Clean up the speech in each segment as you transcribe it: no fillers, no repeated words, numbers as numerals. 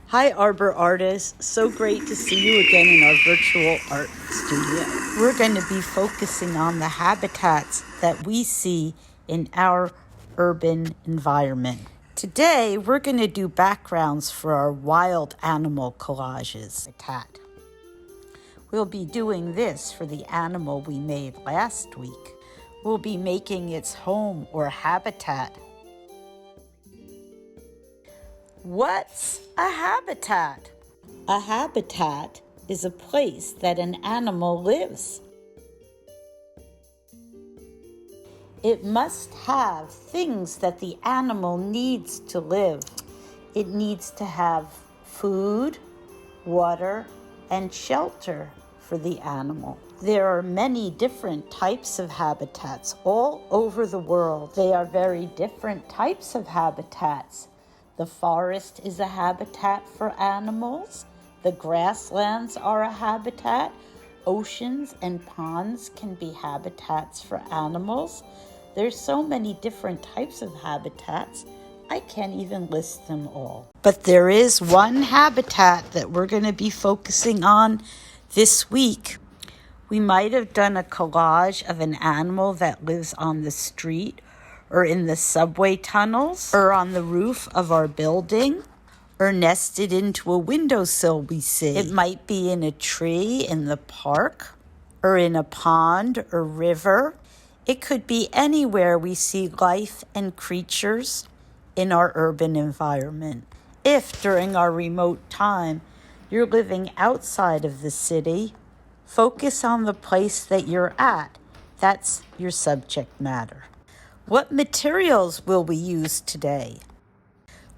Hi, Arbor Artists. So great to see you again in our virtual art studio. We're going to be focusing on the habitats that we see in our urban environment. Today, we're going to do backgrounds for our wild animal collages. We'll be doing this for the animal we made last week. We'll be making its home or habitat. What's a habitat? A habitat is a place that an animal lives. It must have things that the animal needs to live. It needs to have food, water, and shelter for the animal. There are many different types of habitats all over the world. They are very different types of habitats. The forest is a habitat for animals. The grasslands are a habitat. Oceans and ponds can be habitats for animals. There's so many different types of habitats, I can't even list them all. But there is one habitat that we're going to be focusing on this week. We might have done a collage of an animal that lives on the street or in the subway tunnels, or on the roof of our building, or nested into a windowsill we see. It might be in a tree in the park, or in a pond or river. It could be anywhere we see life and creatures in our urban environment. If during our remote time you're living outside of the city, focus on the place that you're at. That's your subject matter. What materials will we use today?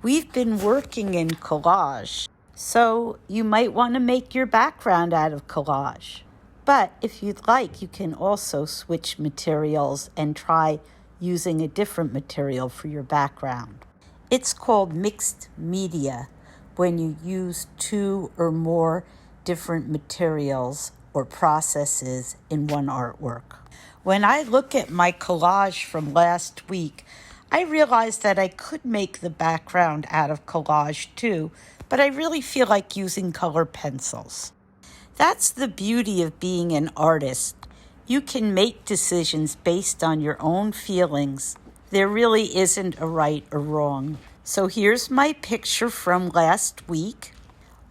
We've been working in collage, so you might want to make your background out of collage. But if you'd like, you can also switch materials and try using a different material for your background. It's called mixed media when you use two or more different materials or processes in one artwork. When I look at my collage from last week, I realize that I could make the background out of collage too, but I really feel like using color pencils. That's the beauty of being an artist. You can make decisions based on your own feelings. There really isn't a right or wrong. So here's my picture from last week.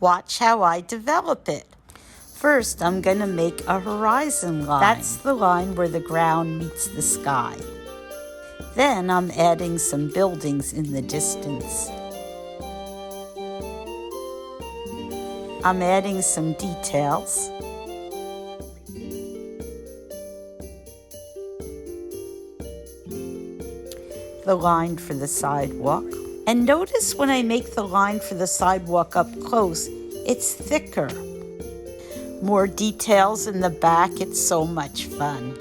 Watch how I develop it. First, I'm going to make a horizon line. That's the line where the ground meets the sky. Then I'm adding some buildings in the distance. I'm adding some details. The line for the sidewalk. And notice when I make the line for the sidewalk up close, it's thicker. More details in the back, it's so much fun.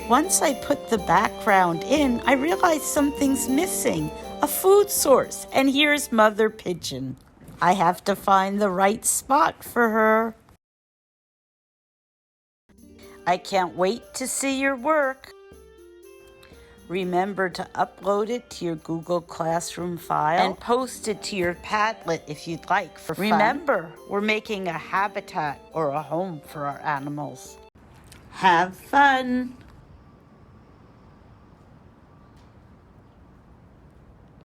Once I put the background in, I realized something's missing, a food source, and here's Mother Pigeon. I have to find the right spot for her. I can't wait to see your work. Remember to upload it to your Google Classroom file and post it to your Padlet if you'd like for fun. Remember, we're making a habitat or a home for our animals. Have fun!